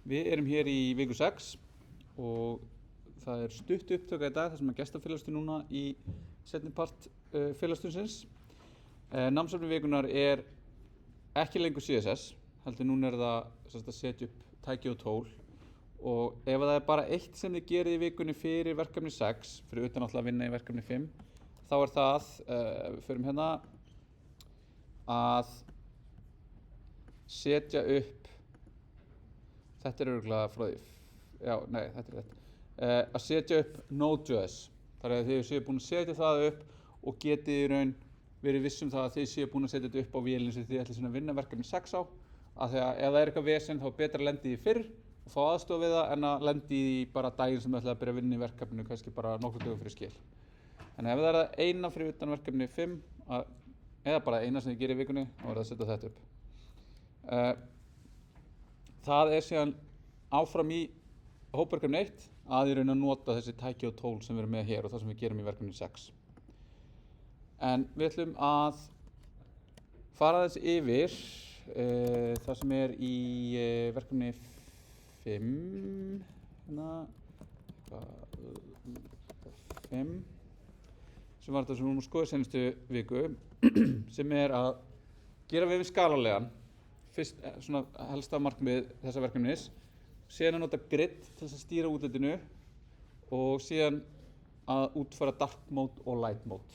Við erum hér í viku 6 og það er stutt upptöka í dag þar sem að gestafélagsstund núna í seinni part félagsstundsins. Námsefni vikunar er ekki lengur CSS, heldur núna er það að setja upp tæki og tól, og ef það er bara eitt sem þið gerið í vikunni fyrir verkefni 6, fyrir utan alltaf að vinna í verkefni 5, þá er það, við förum hérna, að setja upp, þetta er örugglega frá því, já, nei, þetta er rétt, að setja upp Node.js. Þar að þið séu búin að setja það upp og getið í raun verið vissum það að þið séu búin að setja þetta upp á vélinn sem þið ætlið að vinna verkefni 6 á, að því að ef það er eitthvað vesen þá er betra að lenda í því fyrr og fá aðstoð við það en að lenda í því bara daginn sem þið ætlið að byrja að vinna í verkefninu, kannski bara nokkrum dögum fyrir skil. Þannig ef það er það eina fyrir utan verkefni 5, eða bara eina sem þið gerir í vikunni, þá er það að setja þetta upp. Það er síðan áfram í hópverkefni 1 að í raun að nota þessi tæki og tól sem við erum með hér og það sem við gerum í verkefni 6. En við ætlum að fara þess yfir það sem er í verkefni 5, sem var þetta sem við erum að skoða senustu viku, sem er að gera vefinn skalanlegan, fyrst svona helsta markmið þessa verkefnis, síðan að nota grid til þess að stýra útlitinu og síðan að útfæra dark mode og light mode.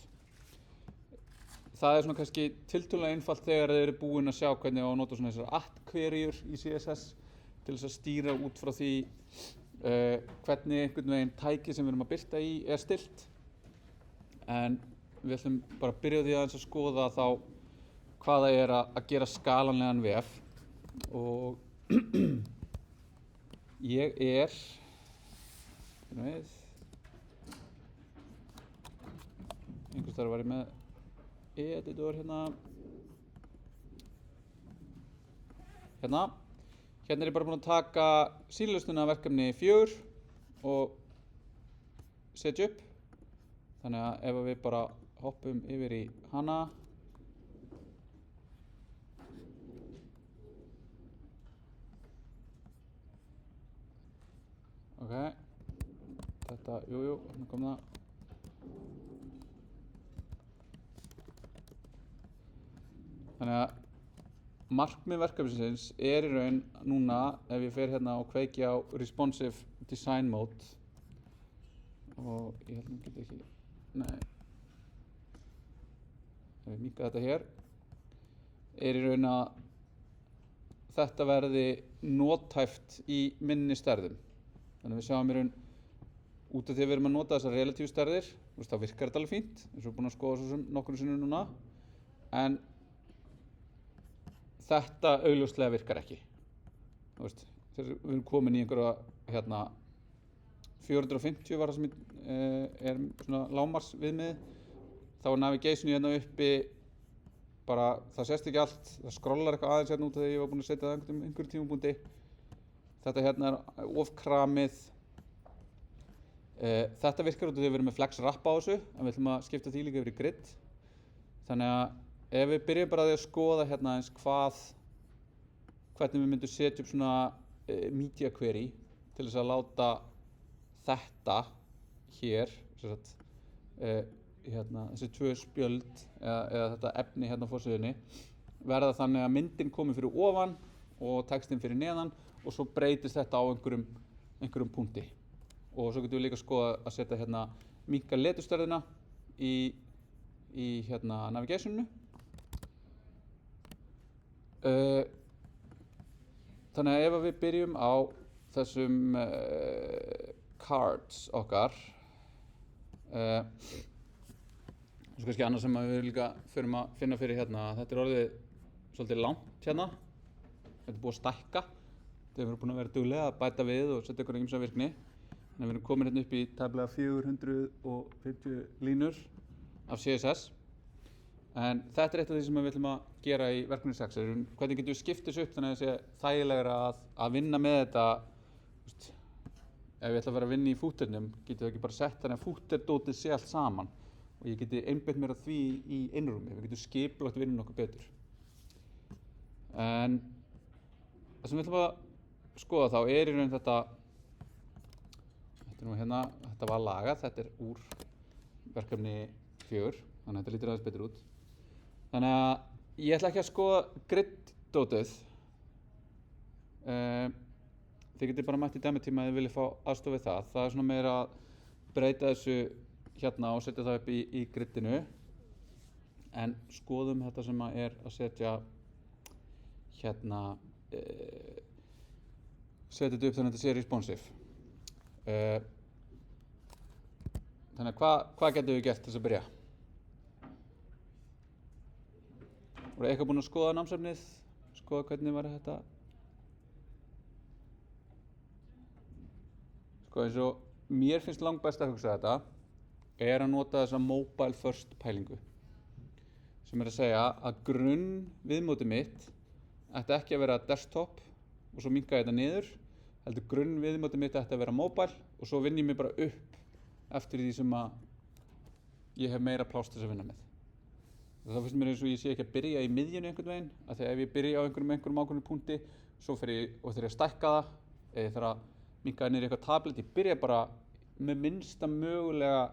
Það er svona kannski tiltölulega einfalt þegar þið eru búin að sjá hvernig á að nota svona þessar at-queryur í CSS til þess að stýra út frá því hvernig einhvern veginn tæki sem við erum að birta í er stillt. En við ætlum bara að byrja á því aðeins að skoða þá hvað það er að gera skalanlegan vef, og ég er einhvers staðar var ég með editor hérna er ég bara búinn að taka síðlaustuna verkefni 4 og setja upp. Þannig að ef við bara hoppum yfir í hana, ok, þetta, hérna kom það. Þannig að markmið verkefnisins er í raun núna, ef ég fer hérna og kveiki á Responsive Design Mode, og ég held að ég geti ekki, nei, ef ég minnka þetta hér, er í raun að þetta verði nothæft í minni stærðum. Þannig að við sjáum í raun, út af því að við erum að nota þessar relatív stærðir, þá virkar þetta alveg fínt, eins og við erum búin að skoða svo nokkrum sinnum núna, en þetta augljóslega virkar ekki. Þegar við erum komin í einhverja, 450 var það sem er svona lágmars viðmið, þá er navigationi hérna uppi, bara það sést ekki allt, það scrollar eitthvað aðeins hérna út af því ég var búin að setja það einhverjum tímapunkti. Þetta hérna er ofkramið. Þetta virkar út af því að við erum með flex wrap á þessu, en við ætlum að skipta því líka yfir í grid. Þannig að ef við byrjum bara að skoða hérna eins hvernig við myndum setja upp svona media query til þess að láta þetta hér, þessi 2 spjöld eða þetta efni hérna á forsíðunni, verða þannig að myndin komi fyrir ofan og textin fyrir neðan og svo breytist þetta á einhverjum punkti. Og svo getum við líka skoða að setja hérna minnka letustærðina í navigationinu. Þannig að ef við byrjum á þessum cards okkar, svo kannski annað sem við líka förum að finna fyrir hérna, þetta er orðið svolítið langt hérna, þetta er búið að stækka, þegar við erum búin að vera duglega að bæta við og setja ykkur ýmsa virkni. Þannig að við erum komin hérna upp í tæplega 450 línur af CSS. En þetta er eitt af því sem við ætlum að gera í verkefni 6. Hvernig getum við skipt þessu upp þannig að það sé þægilegra að vinna með þetta. Ef ég ætla að vera að vinna í fúternum, getum við ekki bara sett þannig að fúterdótið sé allt saman og ég geti einbeitt mér að því í einrúmi. Við getum skipulagt vinnuna okkur betur. En það sem við ætlum að skoða þá í raun þetta er nú hérna, þetta var lagað, þetta er úr verkefni 4, þannig að þetta lítur aðeins betur út. Þannig að ég ætla ekki að skoða grid-dótið. Þið getur bara mætt í demo-tíma ef þið viljið fá aðstoð við það. Það er svona meira að breyta þessu hérna og setja það upp í gridinu. En skoðum þetta sem er að setja hérna, setja þetta upp þannig að þetta sé responsive. Þannig að hvað getum við gert til þess að byrja? Voru eitthvað búin að skoða námsefnið? Skoða hvernig var þetta? Sko eins og mér finnst langbest að hugsa þetta er að nota þessa mobile first pælingu sem er að segja að grunn viðmótið mitt ætti ekki að vera desktop og svo minnka þetta niður, heldur grunn viðmótið mitt ætti að vera mobile og svo vinn ég mig bara upp eftir því sem að ég hef meira pláss til þess að vinna með. Það finnst mér eins og ég sé ekki að byrja í miðjunni einhvern veginn, af því að ef ég byrja á einhverjum ákveðnum punkti, svo fer ég og þegar ég stækka það, eða ég þarf að minnka það niður í eitthvað tablet, ég byrja bara með minnsta mögulega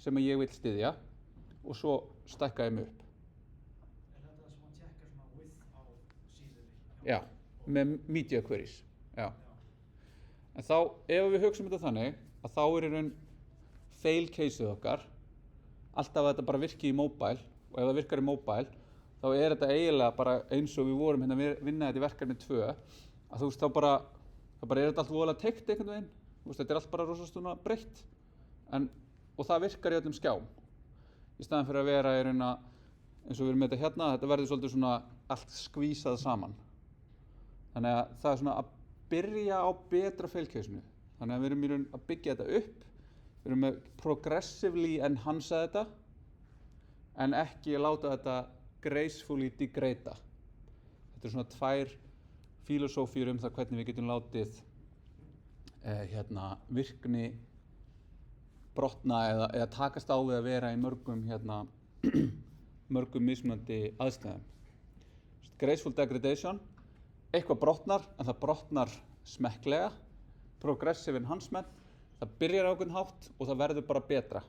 sem að ég vil styðja og svo stækka ég mig upp. Er þetta sem að tjekka svona width á síðunni? Já, með media queries, já. En þá, ef við hugsaum þetta þannig, að þá er í raun fail caseið okkar, alltaf að þetta bara virki í mobile, og ef það virkar í mobile, þá er þetta eiginlega bara eins og við vorum hérna að vinna þetta í verkefni 2, að þú veist, þá bara er þetta allt voðalega teygt einhvern veginn, þú veist, þetta er allt bara rosa breytt, og það virkar í öllum skjám. Í staðan fyrir að vera í raun að, eins og við erum með þetta hérna, þetta verður svolítið svona allt skvísað saman. Þannig að það er svona að byrja á betra fail caseinu. Þannig að við erum í raun að byggja þetta upp, við erum með progressively enhansa þetta, en ekki láta þetta gracefully degrada. Þetta er svona 2 filosófíur það hvernig við getum látið virkni brotna eða takast á við að vera í mörgum mismunandi aðstæðum. Graceful degradation, eitthvað brotnar en það brotnar smekklega. Progressive enhancement, það byrjar á einhvern hátt og það verður bara betra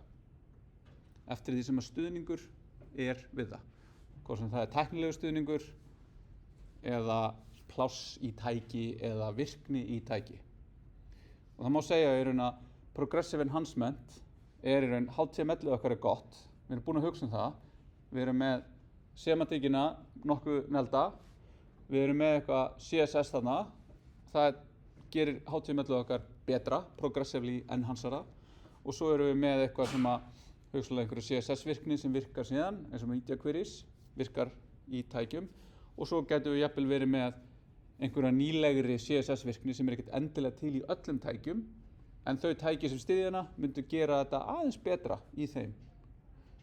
eftir því sem að stuðningur er við það. Hvort sem það er tæknilegur stuðningur eða pláss í tæki eða virkni í tæki. Og það má segja í raun að progressive enhancement er í raun HTML-ið okkar er gott. Við erum búin að hugsa það. Við erum með semantíkina nokkuð nelda. Við erum með eitthvað CSS þarna. Það gerir HTML-ið okkar betra, progressively enhansara. Og svo erum við með eitthvað sem að hugsalega einhverju CSS-virkni sem virkar síðan, eins og media queries, virkar í tækjum. Og svo getum við jafnvel verið með einhverja nýlegri CSS-virkni sem er ekkert endilega til í öllum tækjum, en þau tæki sem styðjana myndu gera þetta aðeins betra í þeim.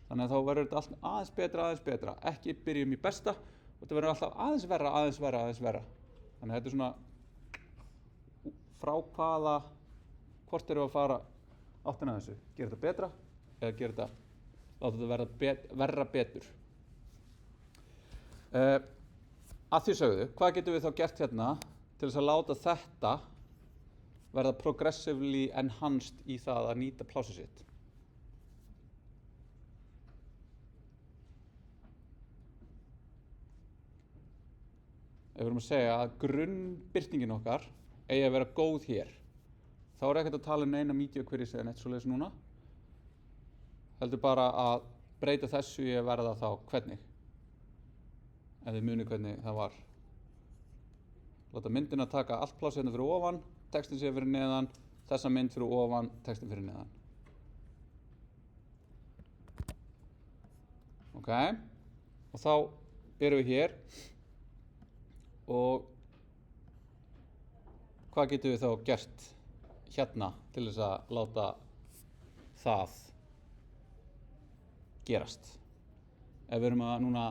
Þannig að þá verður þetta alltaf aðeins betra. Ekki byrjum í besta, og þetta verður alltaf aðeins verra. Þannig að þetta er svona frá hvaða, hvort erum við að fara áttina þessu. Gera þetta betra eða láta þetta verra betur. Að því sögðu, hvað getum við þá gert hérna til þess að láta þetta verða progressively enhanced í það að nýta plássið sitt? Ef við erum að segja að grunnbirtingin okkar eigi að vera góð hér, þá er ekkert að tala um neina media queries eða neitt svoleiðis núna. Heldur bara að breyta þessu í að verða þá hvernig. Ef þið munið hvernig það var. Láta myndina taka allt pláss hérna fyrir ofan, textin sé fyrir neðan, þessa mynd fyrir ofan, textin fyrir neðan. Ok, og þá erum við hér og hvað getum við þá gert hérna til þess að láta það gerast? Ef við erum að núna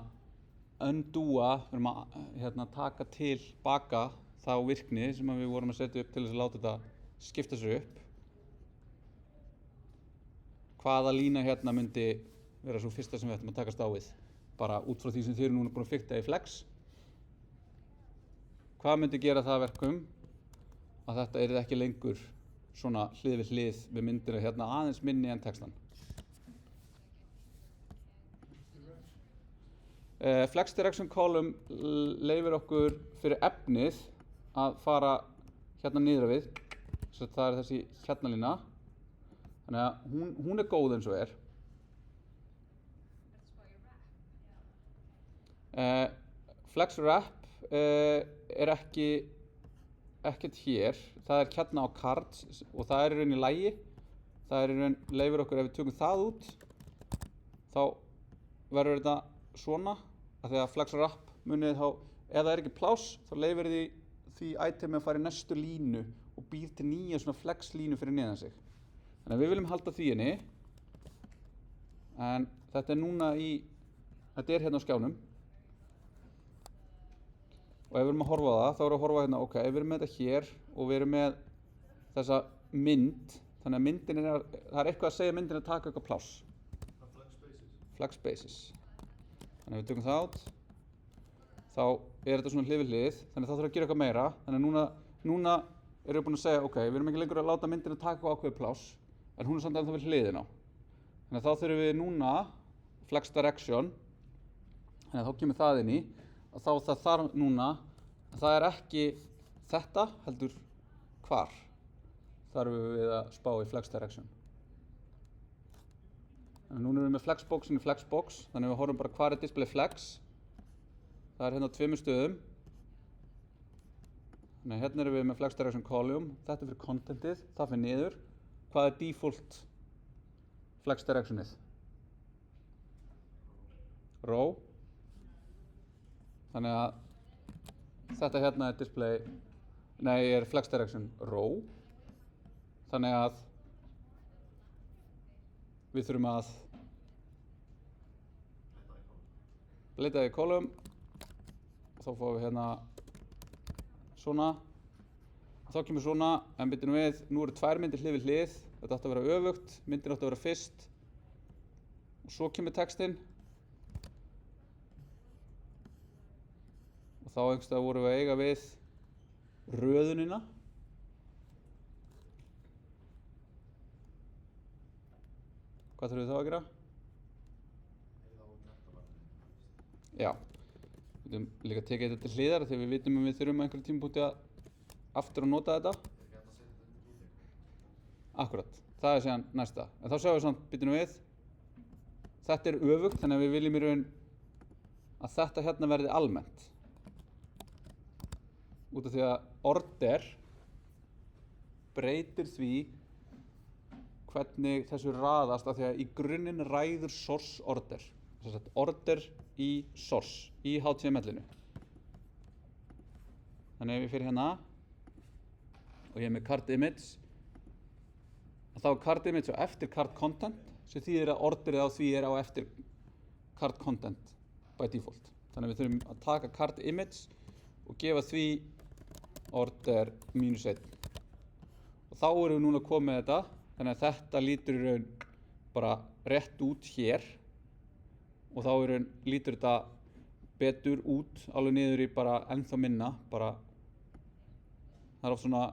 undúa, við erum að taka til baka þá virkni sem við vorum að setja upp til þess að láta þetta skipta sér upp. Hvaða lína hérna myndi vera svo fyrsta sem við ættum að takast á við? Bara út frá því sem þið eru núna búin að fikta í Flex. Hvað myndi gera það verkum að þetta yrði ekki lengur svona hlið við hlið við myndina hérna aðeins minni en textan. Flex direction column leyfir okkur fyrir efnið að fara hérna niður við, svo það þessi hérna lína, þannig að hún góð eins og Flex wrap ekkert hér, það hérna á cards og það í raun í lagi, það í raun leyfir okkur ef við tökum það út, þá verður þetta svona, af því að flex wrap munið þá, ef það ekki pláss, þá leyfir því itemi að fara í næstu línu og býr til nýja svona flex línu fyrir neðan sig. Þannig að við viljum halda því inni, en þetta núna þetta hérna á skjánum. Og ef við erum að horfa á það, þá erum við að horfa hérna, ok, ef við erum með þetta hér og við erum með þessa mynd, þannig að myndin það eitthvað að segja myndin að taka eitthvað pláss. Flex spaces. Þannig að við tökum það át, þá þetta svona hlið við hlið, þannig að það þarf að gera eitthvað meira. Þannig að núna erum við búin að segja, ok, við erum ekki lengur að láta myndin að taka eitthvað ákveðið pláss, en hún samt ennþá við hliðin á. Þannig að þá þurfum við núna, flex direction, þannig að þá kemur það inn í, að þá það þarf núna að það ekki þetta, heldur hvar þarfum við að spá í flex direction. Þannig að núna erum við með flexboxin í flexbox, þannig að við horfum bara hvar display flex. Það hérna á 2 stöðum. Þannig að hérna erum við með flex direction column, þetta fyrir contentið, það fyrir niður. Hvað default flex directionið? Row. Þannig að þetta hérna display, flex direction row. Þannig að við þurfum að leita í column og þá fáum við hérna svona. Þá kemur svona, en byrjum við, nú eru 2 myndir hlið við hlið, þetta átti að vera öfugt, myndin átti að vera fyrst og svo kemur textinn. Og þá einhverstað vorum við að eiga við röðunina. Hvað þurfum við þá að gera? Já, við getum líka tekið þetta til hliðar þegar við vitum að við þurfum á einhverjum tímapunkti aftur að nota þetta. Akkurat, það síðan næsta. En þá sjáum við samt, byrjum við, þetta öfugt, þannig að við viljum í raun að þetta hérna verði almennt. Út af því að order breytir því hvernig þessu raðast, af því að í grunninn ræður source order. Þess að order í source, í HTML-inu. Þannig ef ég fyrir hérna og ég með card image, þá card image á eftir card content, sem þýðir að orderið á því á eftir card content by default. Þannig að við þurfum að taka card image og gefa því order -1. Og þá erum við núna komið með þetta, þannig að þetta lítur í raun bara rétt út hér og þá í raun lítur þetta betur út, alveg niður í bara ennþá minna, bara það oft svona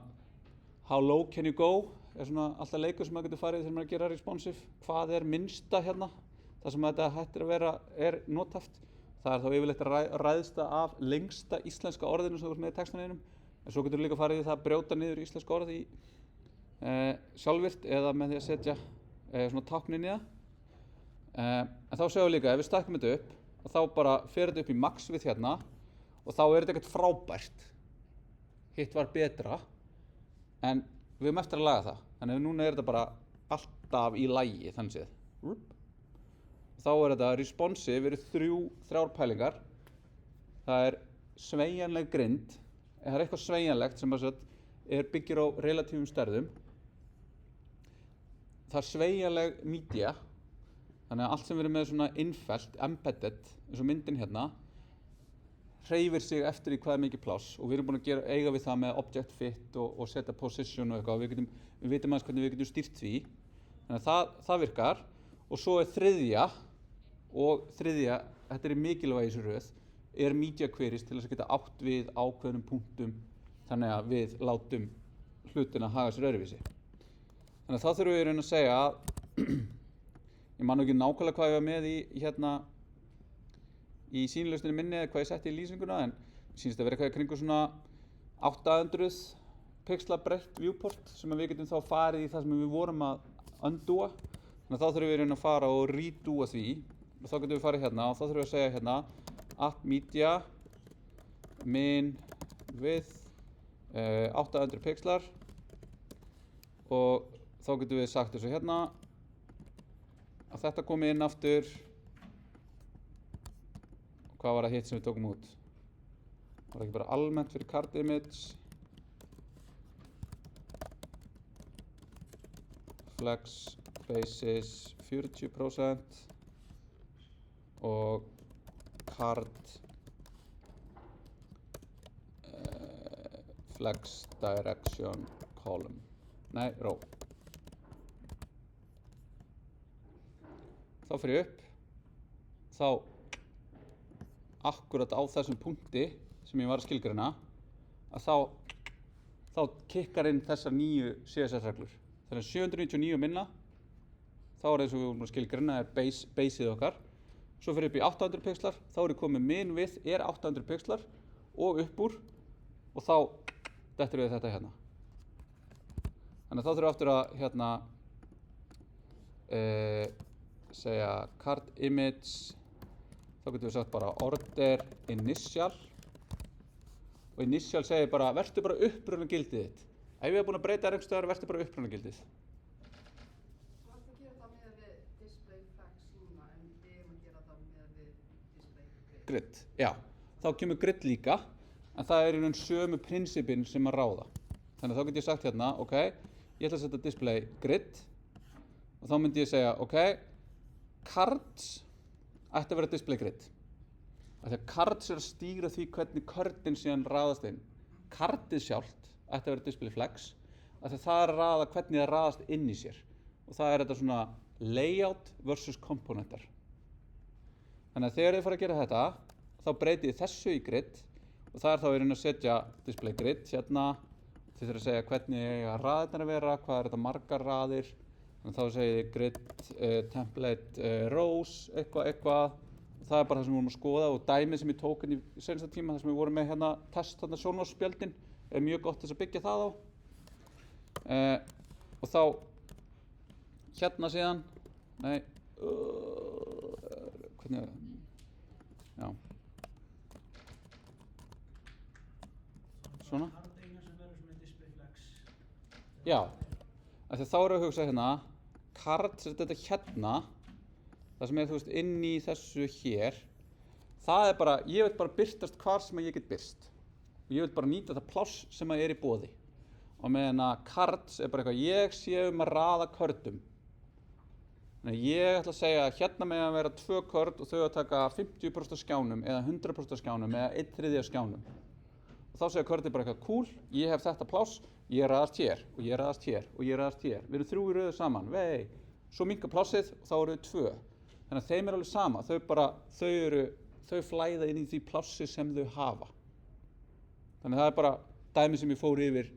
how low can you go, svona alltaf leikur sem maður getur farið þegar maður að gera responsive, hvað minnsta hérna, það sem þetta hættir að vera nothaft. Það þá yfirleitt ræðsta af lengsta íslenska orðinu sem þú ert með í textaninum, en svo getur líka farið í það að brjóta niður íslenska orð í sjálfvirt eða með því að setja svona tákn inn í það. En þá sjáum við líka, ef við stækkum þetta upp, og þá bara fer þetta upp í max við hérna og þá þetta ekkert frábært. Hitt var betra, en við höfum eftir að laga það. Þannig að núna þetta bara alltaf í lagi, þannig séð. Þá þetta responsive, verið þrjár pælingar. Það sveigjanleg grind, það eitthvað sveigjanlegt sem byggir á relatífum stærðum. Það sveigjanleg media, þannig að allt sem verið með svona innfellt, embedded, eins og myndin hérna, hreyfir sig eftir í hvað mikið pláss og við erum búin að eiga við það með object fit og setja position og eitthvað. Við vitum aðeins hvernig við getum stýrt því. Þannig að það virkar. Og svo þriðja, þetta mikilvæg í þessu röð, media queries til þess að geta átt við ákveðnum punktum þannig að við látum hlutina haga sér öðruvísi. Þannig að þá þurfum við í raun að segja að ég man nú ekki nákvæmlega hvað ég var með í hérna í sýnilausninni minni eða hvað ég setti í lýsinguna, en sýnist að vera eitthvað í kringum svona 800 pixla breytt viewport sem við getum þá farið í það sem við vorum að undúa. Þannig að þá þurfum við í raun að fara og redúa því og þá getum við farið hérna og þá þurfum við að segja hérna app media min width 800 pixlar og þá getum við sagt þessu hérna að þetta komi inn aftur. Hvað var það hitt sem við tókum út? Var það ekki bara almennt fyrir card image? Flex basis 40% og card flex direction column. Nei, row. Þá fer ég upp, þá akkurat á þessum punkti sem ég var að skilgreina að þá kikkar inn þessar nýju CSS-reglur. Þannig að 799 minna, þá er eins og við vorum að skilgreina er baseið okkar. Svo fer ég upp í 800 pixlar, þá er ég komið min width er 800 pixlar og upp úr og þá dettur við þetta hérna. Þannig að þá þurfum við aftur að hérna segja card image, þá getum við sagt bara order initial og initial segir bara vertu bara upprunagildið þitt. Ef ég er búinn að breyta einhvers staðar, vertu bara upprunagildið. Þú ert að gera það með við display flex núna en við erum að gera það með við display Grid, já. Þá kemur grid líka, en það er í raun sömu prinsipin sem að ráða. Þannig að þá get ég sagt hérna, ok, ég ætla að setja display grid og þá myndi ég segja, ok, cards ætti að vera display grid. Af því að cards er að stýra því hvernig körtin síðan raðast inn. Cardið sjálft ætti að vera display flex, af því að það er að raða hvernig það raðast inn í sér. Og það er þetta svona layout versus komponentar. Þannig að þegar þið fara að gera þetta, þá breytið þið þessu í grid og það er þá í raun að setja display grid hérna. Þið þurfum að segja hvernig raðirnar að vera, hvað er þetta margar raðir. Þannig að þá segið þið grid template rows, eitthvað. Það er bara það sem við vorum að skoða og dæmið sem ég tók í seinasta tíma, þar sem við vorum með hérna test þarna sjónvarpsspjöldin, er mjög gott þess að byggja það á. Og þá hérna síðan, nei, hvernig er það? Já. Svona. Það er eina sem verður svona display flex. Já, af því að þá erum við að hugsa hérna, cards, þetta hérna, það sem er, þú veist, inn í þessu hér, það er bara, ég vil bara birtast hvar sem ég get birst. Og ég vil bara nýta það pláss sem er í boði. Og meðan að cards er bara eitthvað, ég sé um að raða kördum. Þannig að ég ætla að segja að hérna með að vera 2 körd og þau að taka 50% af skjánum eða 100% af skjánum eða 1/3 af skjánum. Og þá segja kördi bara eitthvað, cool, ég hef þetta pláss, ég raðast hér og ég raðast hér og ég raðast hér. Við erum 3 í röðu saman, vei. Svo minnka plássið og þá eru við 2. Þannig að þeim er alveg sama, þau flæða inn í því plássi sem þau hafa. Þannig að það er bara dæmi sem ég fór yfir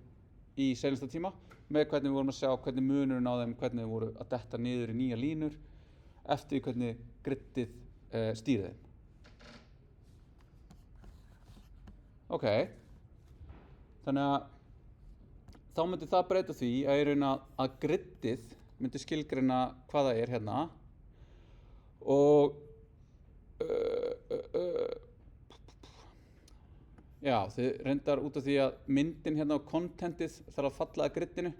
í seinasta tíma með hvernig við vorum að sjá hvernig munurinn á þeim, hvernig við vorum að detta niður í nýja línur eftir því hvernig griddið stýrið þeim. Ok, þannig að þá myndi það breyta því að í raun að griddið myndi skilgreina hvað það er hérna og já, þið reyndar út af því að myndin hérna á contentið þarf að falla að griddinu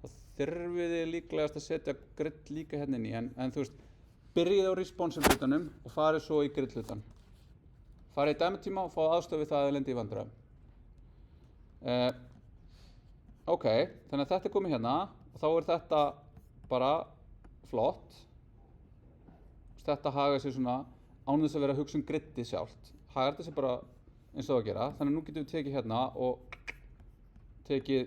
þá þurfið þið líklegast að setja gridd líka hérna inn í en þú veist, byrjið á responsive hlutanum og farið svo í gridd hlutan. Farið í dæmitíma og fá aðstoð við það að lendi í vandræðum. Ok, þannig að þetta er komið hérna og þá er þetta bara flott. Þetta hagar sér svona án þess að vera að hugsa griddið sjálft. Hagar þetta sér bara eins og að gera. Þannig að nú getum við tekið hérna og tekið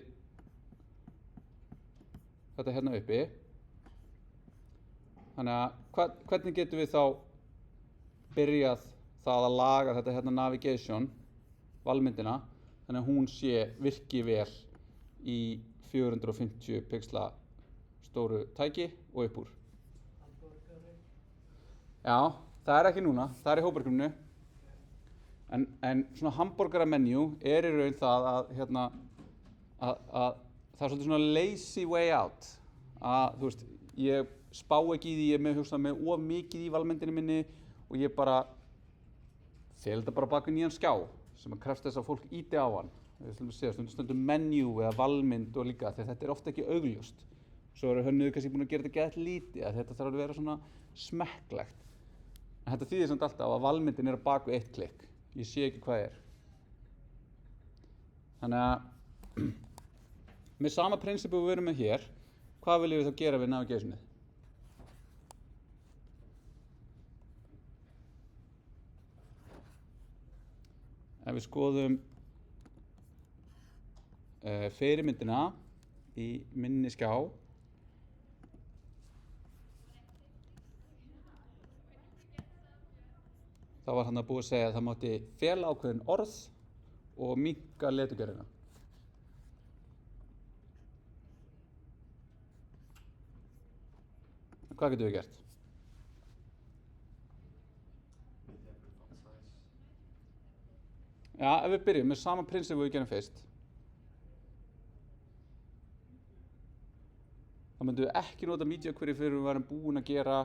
þetta hérna uppi. Þannig að hvernig getum við þá byrjað það að laga þetta hérna navigation, valmyndina, þannig að hún virki vel í 450 pixla stóru tæki og upp úr. Hamborgari. Já, það er ekki núna, það er í hópverkefninu. En svona hamborgaramenjú er í raun það að það er svolítið svona lazy way out. Að þú veist, ég spá ekki í því, ég með hugsa með of mikið í valmyndinni minni og ég bara fel þetta bara bak við nýjan skjá sem að krefst þess að fólk íti á hann. Við slumum segja stundum menjú eða valmynd og líka því þetta er ofta ekki augljóst. Svo eru hönnuðir kannski búin að gera þetta gett lítið að þetta þarf að vera svona smekklegt. En þetta þýðir samt alltaf að valmyndin er á bak við 1 klikk. Ég sé ekki hvað er. Þannig að með sama prinsippu við erum með hér, hvað viljum við þá gera við navigationið? Ef við skoðum fyrirmyndina í minni skjá, þá var hann að búið að segja að það mátti fela ákveðin orð og minnka leturgerðina. Hvað getum við gert? Já, ef við byrjum með sama prinsip við gerum fyrst, þá myndum við ekki nota media query fyrir við varum búin að gera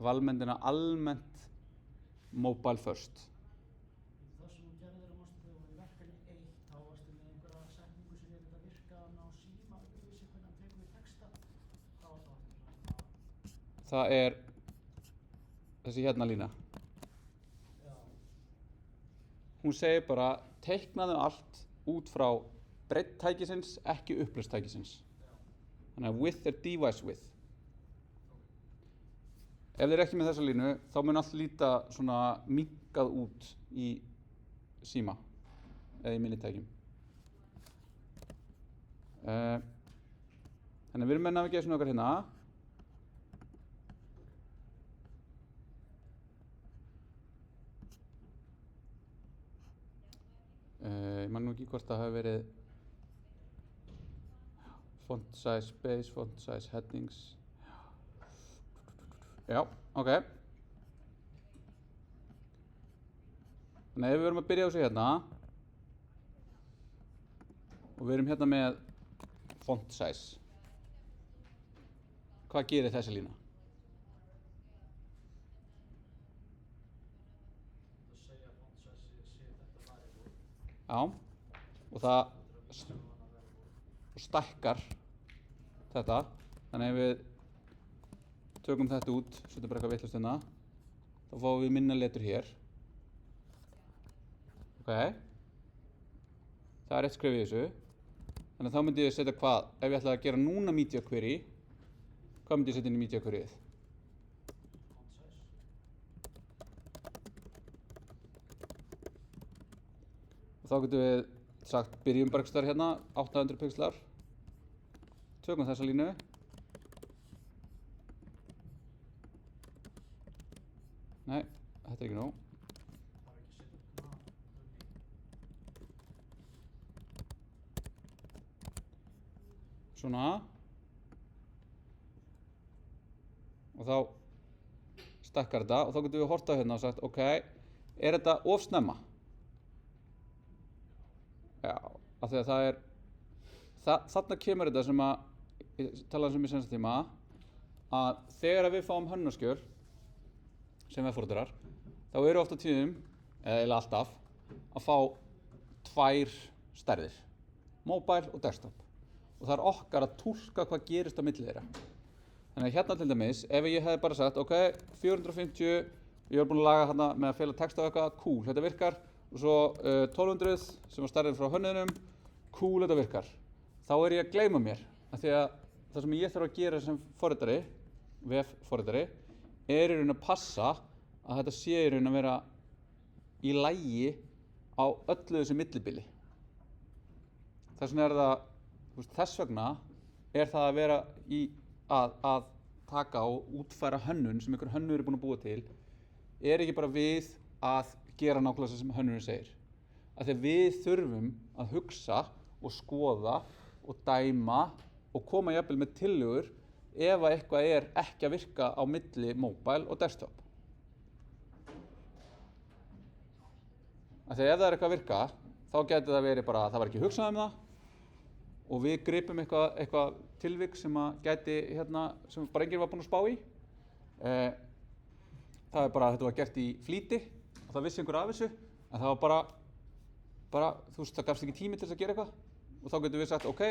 valmyndina almennt mobile first. Það sem þú gerðir að mástu þegar þú var í verkefni 1, þá varstu með einhverja setningu sem er þetta virka á síma, þú vissi hvernig hann tekur við texta. Hvað var það aftur? Það er þessi hérna lína. Já. Hún segir bara, teiknaðu allt út frá breidd tækisins, ekki upplaust tækisins. Þannig að width er device width. Ef þið er ekki með þessa línu, þá mun allt líta svona minnkað út í síma eða í minni tækjum. Þannig að við erum með navigation okkar hérna. Ég man nú ekki hvort það hafi verið font size, space, font size, headings. Já, ok. Þannig að ef við verum að byrja á þessu hérna og við erum hérna með font size, hvað gerir þessi lína? Það segja að font size sé þetta variable. Já, og það stækkar þetta, þannig að ef við tökum þetta út, setjum bara eitthvað vitlaust hérna, þá fáum við minna letur hér. Ok, það er eitt skref í þessu, þannig að þá myndi ég setja hvað, ef ég ætlaði að gera núna media query, hvað myndi ég setja inn í media queryið? Font size. Og þá getum við sagt, byrjum bara ekki hérna, 800 pixlar, tökum þessa línu, nei, þetta er ekki nóg. Það er ekki að setja upp Svona. Og þá stakkar þetta og þá getum við horft á hérna og sagt, ok, er þetta of snemma? Já, af því að það er, þarna kemur þetta sem að, ég talaði um í sensta tíma, að þegar við fáum hönnunarskjöl sem vefforritarar, þá eru oft á tíðum, eða eiginlega alltaf, að fá 2 stærðir, mobile og desktop. Og það er okkar að túlka hvað gerist á milli þeirra. Þannig að hérna til dæmis, ef ég hefði bara sagt, ok, 450, ég var búinn að laga hérna með að fela text á eitthvað, cool, þetta virkar, og svo 1200 sem var stærðin frá hönnuðinum, cool, þetta virkar. Þá er ég að gleyma mér, af því að það sem ég þarf að gera sem forritari, vefforritari, er í raun að passa að þetta sé í raun að vera í lagi á öllu þessu millibili. Þess vegna er það, þess vegna er það að vera í að taka og útfæra hönnun sem einhver hönnur er búinn að búa til, er ekki bara við að gera nákvæmlega sem hönnurinn segir. af því að við þurfum að hugsa og skoða og dæma og koma jafnvel með tillögur ef að eitthvað er ekki að virka á milli mobile og desktop. Af því að ef það er eitthvað að virka, þá gæti það verið bara að það var ekki hugsað um það og við gripum eitthvað tilvik sem að gæti sem bara enginn var búinn að spá í. Það er bara að þetta var gert í flýti og það vissi einhver af þessu, en það var bara þú veist, það gafst ekki tími til þess að gera eitthvað og þá getum við sagt, ok,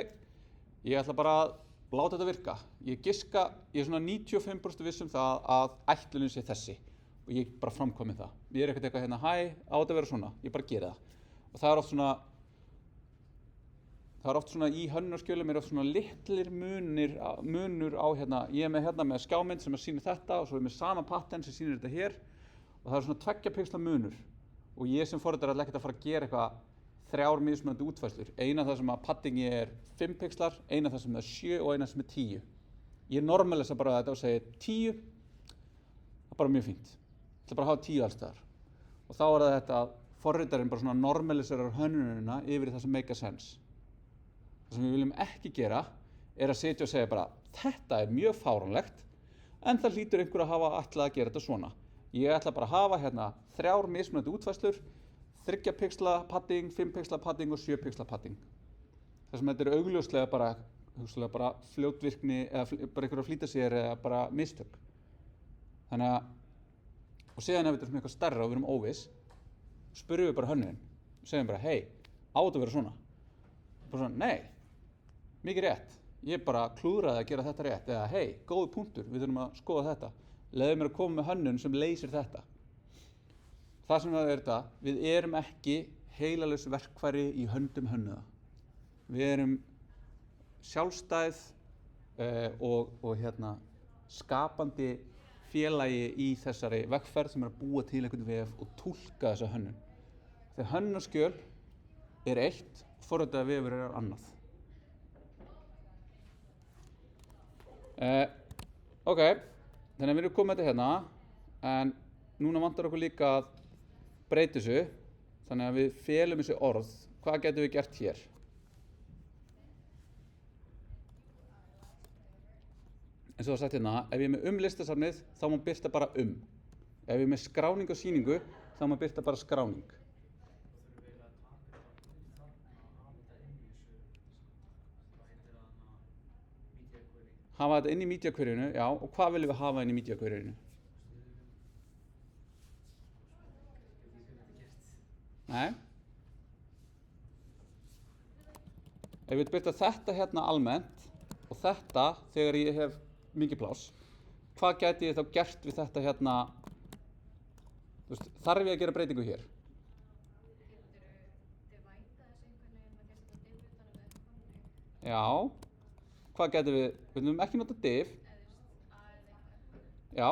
ég ætla bara að láta þetta virka. Ég er svona 95% viss um það að ætlunin sé þessi og ég bara framkvæmi það. Ég er eitthvað hæ, á þetta að vera svona, ég bara gera það. Og það er oft svona í hönnunarskjölum er oft svona litlir munur á ég er með skjámynd sem sýnir þetta og svo er með sama pattern sem sýnir þetta hér og það er svona 2 pixla munur og ég sem forritari er ekkert að fara að gera eitthvað 3 mismunandi útfærslur. Eina það sem að paddingi er 5 pixlar, eina það sem er 7 og eina sem er 10. Ég normalisa bara þetta og segi 10, það er bara mjög fínt. Ég ætla bara að hafa 10 alls staðar. Og þá er það þetta að forritarinn bara svona normaliserar hönnunina yfir í það sem make a sense. Það sem við viljum ekki gera er að sitja og segja bara þetta er mjög fáránlegt en það hlýtur einhver að hafa ætlað að gera þetta svona. Ég ætla bara að hafa 3 mismunandi útfærslur, 3 pixla padding, 5 pixla padding og 7 pixla padding. Það sem þetta er augljóslega bara fljótvirkni eða bara einhver að flýta sér eða bara mistök. Þannig að, og síðan ef þetta er eitthvað stærra og við erum óviss, spurjum við bara hönnuðinn, segjum bara, hei, á þetta að vera svona? Bara svona, nei, mikið rétt, ég bara klúðraði að gera þetta rétt, eða hei, góður punktur, við þurfum að skoða þetta. Leiðu mér að koma með hönnun sem leysir þetta. Það sem það er þetta, við erum ekki heilalaus verkfæri í höndum hönnuða. Við erum sjálfstæð og skapandi félagi í þessari vegferð sem er að búa til einhvern vef og túlka þessa hönnun. Þegar hönnunarskjöl er eitt, forritaður vefur er annað. Ok, þannig að við erum komið þetta en núna vantar okkur líka að breyta þessu, þannig að við felum þessu orð. Hvað getum við gert hér? Eins og það sagt ef ég er með listasafnið, þá má birta bara Ef ég er með skráning og sýningu, þá má birta bara skráning. Hafa þetta inn í media queryinu, já, og hvað viljum við hafa inn í media queryinu? Nei. Ef við birta þetta almennt og þetta þegar ég hef mikið pláss, hvað gæti ég þá gert við þetta þarf ég að gera breytingu hér? Já, hvað getum við höfum ekki notað div. Já,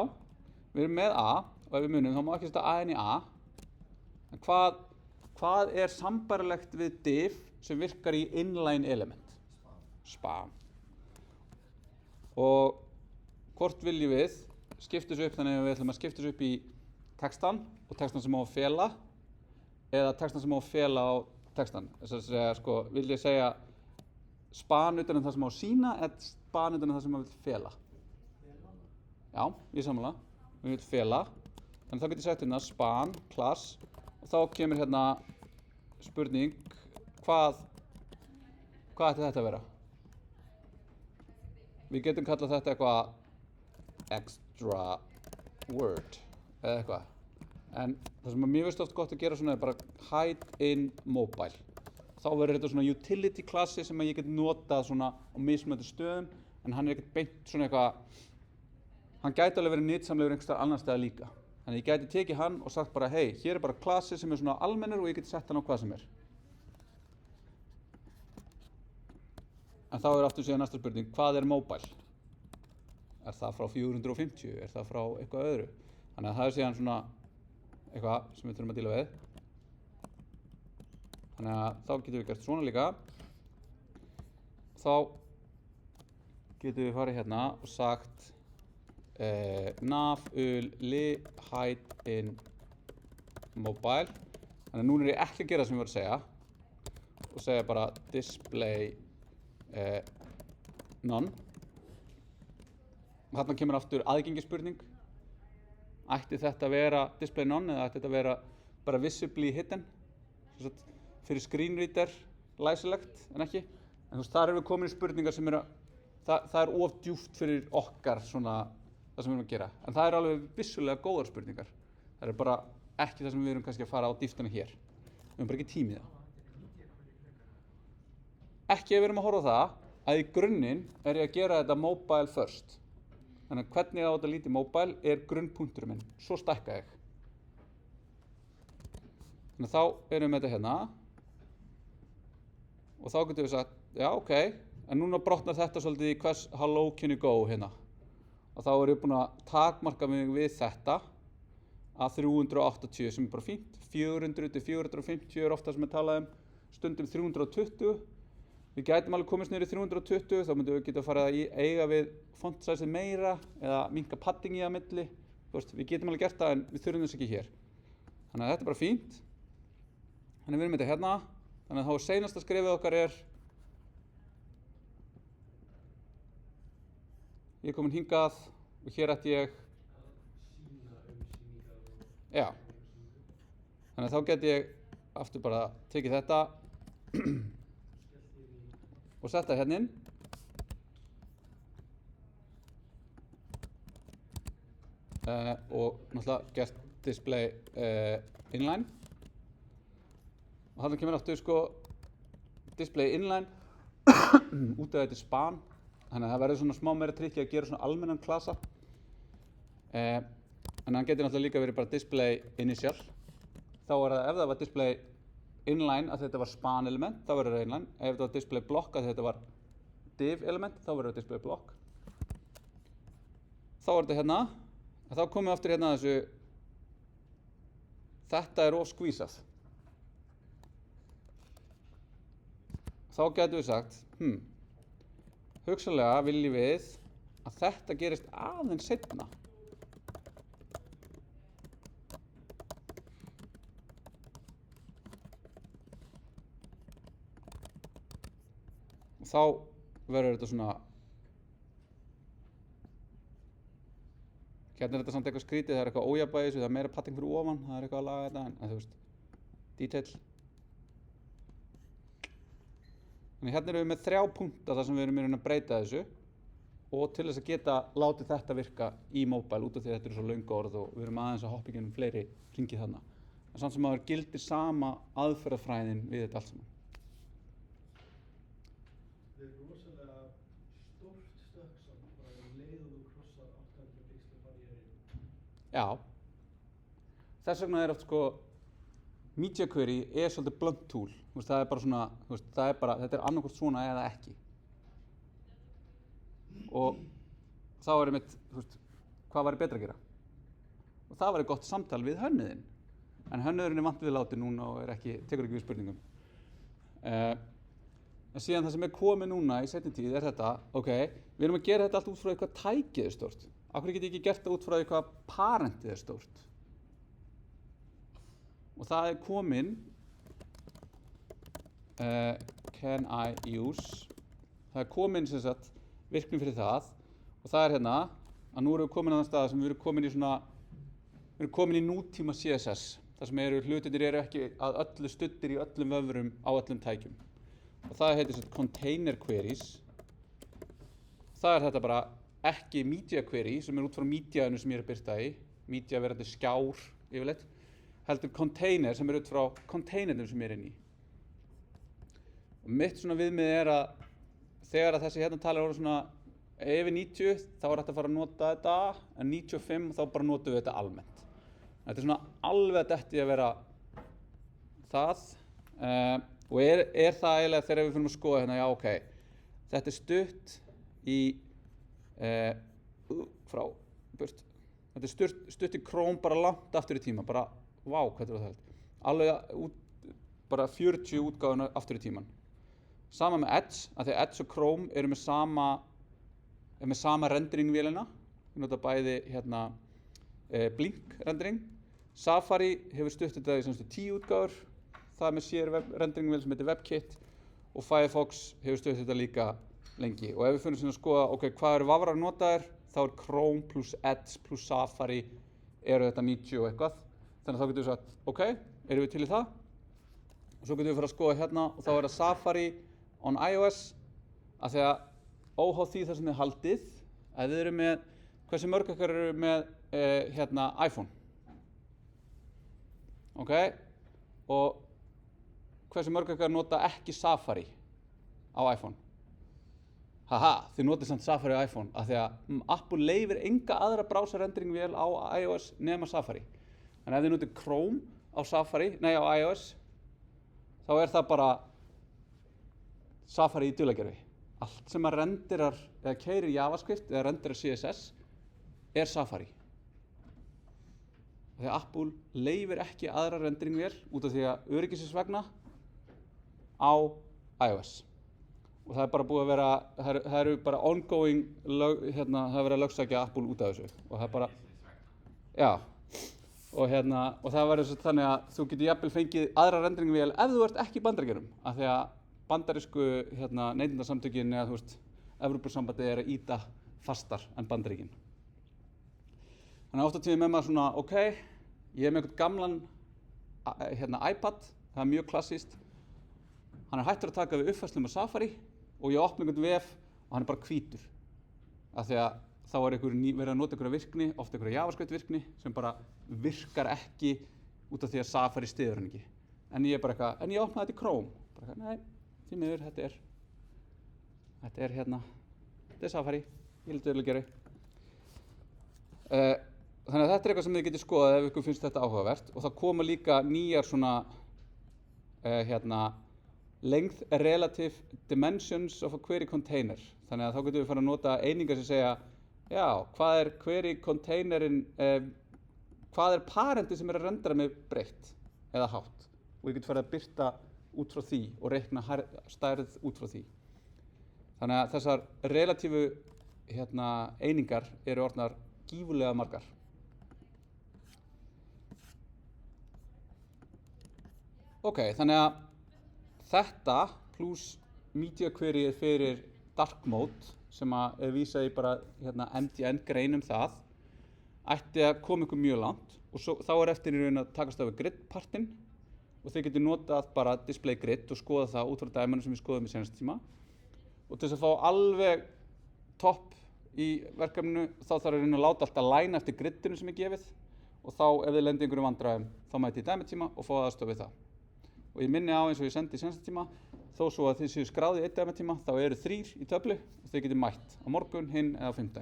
við erum með a og ef við munum þá má ekki setja a inn í a. En hvað er sambærilegt við div sem virkar í inline element? Spam. Og hvort viljum við skipta þessu upp þannig að við ætlum að skipta þessu upp í textan og textan sem á að fela eða textan sem á að fela á textan. Þess að segja, vil ég segja span utan það sem á að sýna eða span utan það sem maður vil fela? Já, ég sammála. Við viljum fela. Þannig þá getur ég sagt span, class og þá kemur spurning hvað ætti þetta að vera? Við getum kallað þetta eitthvað extra word eða eitthvað. En það sem mér finnst oft gott að gera svona er bara hide in mobile. Þá verður þetta svona utility klassi sem ég get notað svona á mismunandi stöðum en hann er ekkert beint svona eitthvað, hann gæti alveg verið nytsamlegur einhvers staðar annar staðar líka. Þannig ég gæti tekið hann og sagt bara hei, hér er bara klassi sem er svona almennur og ég geti sett hann á hvað sem er. En þá er aftur síðan næsta spurning, hvað er mobile? Er það frá 450? Er það frá eitthvað öðru? Þannig að það er síðan svona eitthvað sem við þurfum að díla við. Þannig að þá getum við gert svona líka. Þá getum við farið og sagt nav ul li hide in mobile Þannig að núna er ég ekki að gera það sem ég var að segja og segja bara display none. Og þarna kemur aftur aðgengisspurning. Ætti þetta að vera display none eða ætti þetta að vera bara visibly hidden? Fyrir screenreader læsilegt en ekki. En þú veist, þar erum við komin í spurningar sem eru, það er of djúpt fyrir okkar svona, það sem við erum að gera. En það eru alveg vissulega góðar spurningar. Það eru bara ekki það sem við erum kannski að fara á dýptina hér. Við erum bara ekki tími í það. Ekki ef við erum að horfa á það að í grunninn er ég að gera þetta mobile first. Þannig að hvernig á þetta lítið mobile er grunnpunkturinn minn. Svo stækka ég. Þannig að þá erum við með þetta hérna. Og þá getum við sagt, já, ok, en núna brotnar þetta svolítið í how low can you go hérna. Og þá er ég búinn að takmarka mig við þetta að 380 sem er bara fínt. 400 til 450 er ofta sem við talaðum, stundum 320. Við gætum alveg komist niður í 320, þá myndum við geta farið að eiga við fontsæsið meira eða minnka padding í að milli. Þú veist, við getum alveg gert það en við þurfum þess ekki hér. Þannig að þetta er bara fínt. Þannig við erum þetta hérna. Þannig að þá seinasta skrefið okkar er ég er komin hingað og hér ætti ég já. Þannig að þá get ég aftur bara tekið þetta og setta hérna inn. Og náttúrulega gert display inline. Og þarna kemur aftur sko display inline út af þetta span. Þannig að það verður svona smá meira trikki að gera svona almennan klasa. En hann getur náttúrulega líka verið bara display initial. Þá er það, ef það var display inline að þetta var span element, þá verður það inline. Ef þetta var display block að þetta var div element, þá verður það display block. Þá er þetta hérna. Þá komum við aftur hérna að þessu. Þetta er of skvísað. Þá getum við sagt, hugsanlega viljum við að þetta gerist aðeins seinna. Og þá verður þetta svona, hérna er þetta samt eitthvað skrítið, það er eitthvað ójafnvægi, það er meira padding fyrir ofan, það er eitthvað að laga þetta, en þú veist, detail. Þannig hérna erum við með 3 punkta þar sem við erum í raun að breyta þessu og til þess að geta látið þetta virka í mobile út af því að þetta eru svo löng orð og við erum aðeins að hoppa í gegnum fleiri hringi þarna. En samt sem að það gildir sama aðferðafræðin við þetta allt saman. Það er rosalega stórt stökk saman, bara leið og þú krossar 800 pixlar bara í erinu. Já. Þess vegna er oft sko Media Query er svolítið blunt tool. Það er bara svona, þetta er annarkvort svona eða ekki. Og þá er einmitt, hvað væri betra að gera? Og það væri gott samtal við hönnuðinn. En hönnuðurinn er vant við látið núna og tekur ekki við spurningum. En síðan það sem er komið núna í seinni tíð er þetta, ok, við erum að gera þetta allt út frá eitthvað tækið er stórt. Af hverju get ég ekki gert það út frá eitthvað parentið er stórt? Og það er komin can I use, það er komin sem sagt virkni fyrir það og það er hérna að nú erum við komin á þann stað sem við erum komin í svona, við erum komin í nútíma CSS þar sem hlutirnir eru ekki að öllu studdir í öllum vöfrum á öllum tækjum og það heitir svona container queries. Það er þetta bara ekki media query sem er út frá mediaðinu sem ég er að birta í, media verandi skjár yfirleitt, heldur container sem er út frá containernum sem ég er inn í. Og mitt svona viðmið er að þegar að þessi hérna talar voru svona yfir 90 þá er þetta að fara að nota þetta en 95 þá bara notum við þetta almennt. Þetta er svona alveg að detti að vera það og er það eiginlega þegar við fyrir að skoða hérna, já ok, þetta er stutt í frá burt. Þetta er stutt í Chrome bara langt aftur í tíma, bara vá hvað þetta var það. Alveg bara 40 útgáfuna aftur í tíman. Sama með Edge, af því að Edge og Chrome eru með sama rendering-vélina. Við notum bæði hérna Blink rendering Safari hefur stutt þetta í semstu 10 útgáfur, það er með sér renderingvél sem heitir WebKit og Firefox hefur stutt þetta líka lengi. Og ef við finnum að skoða, ok, hvað eru vafrar notaðir, þá er Chrome plus Edge plus Safari eru þetta 90 og eitthvað. Þannig að þá getum við sagt, ok, erum við til í það? Og svo getum við fyrir að skoða hérna og þá er það Safari on iOS, af því að óháð því það sem þið haldið, að þið eru með, hversu mörg okkar eru með hérna iPhone? Ok, og hversu mörg okkar nota ekki Safari á iPhone? Haha, þið notið samt Safari á iPhone, af því að Apple leyfir enga aðra browser-renderingvél á iOS nema Safari. Þannig ef þið notið Chrome á á iOS, þá er það bara Safari í dulagerfi. Allt sem að renderar eða keyrir JavaScript eða renderar CSS er Safari. Þegar Apple leyfir ekki aðra renderingvél út af því að öryggisins vegna á iOS. Og það er bara búið að vera, það eru bara ongoing, það er verið að lögsækja Apple út af þessu. Og það er bara, já. Og það verður þannig að þú getur jafnvel fengið aðra renderingvél ef þú ert ekki í Bandaríkjunum. Af því að bandarísku neytendasamtökin eða Evrópusambandið er að ýta fastar en Bandaríkin. Þannig að oft á tíðum með maður svona, ok, ég er með einhvern gamlan iPad, það er mjög klassískt. Hann er hættur að taka við uppfærslum á Safari og ég opna einhvern vef og hann er bara hvítur. Af því að þá er verið að nota einhverja virkni, oft einhverja JavaScript virkni, sem bara virkar ekki út af því að Safari styður hann ekki. En ég er bara eitthvað, en ég opnaði þetta í Chrome. Bara eitthvað, nei, því miður, þetta er Safari, ég held að gera. Þannig að þetta er eitthvað sem þið getur skoðað ef ykkur finnst þetta áhugavert. Og það koma líka nýjar svona, length relative dimensions of a query container. Þannig að þá getum við fara að nota einingar sem segja, já, hvað er query containerinn, hvað er parentið sem er að rendera með breytt eða hátt. Og ég get farið að birta út frá því og reikna stærð út frá því. Þannig að þessar relatífu einingar eru orðnar gífurlega margar. Ok, þannig að þetta pluss media queryið fyrir dark mode sem að er vísað í bara end-to-end grein það ætti að koma ykkur mjög langt og þá er eftir í raun að takast á við grid-partinn og þið getur notað bara display grid og skoða það út frá dæminu sem við skoðum í seinasta tíma og til þess að fá alveg topp í verkefninu þá þarf að láta allt að læna eftir gridinu sem er gefið og þá ef þið lendir einhverjum vandræðum þá mæti í dæmitíma og fá aðstoð við það. Og ég minni á eins og ég sendi í seinasta tíma, þó svo að þið séu skráðið í einn dæmitíma, þá eru 3 í töflu og þið getið mætt á morgun, hinn eða á 5.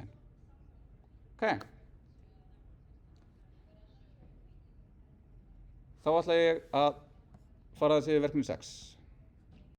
Ok. Þá ætla ég að fara að segja verkefni 6.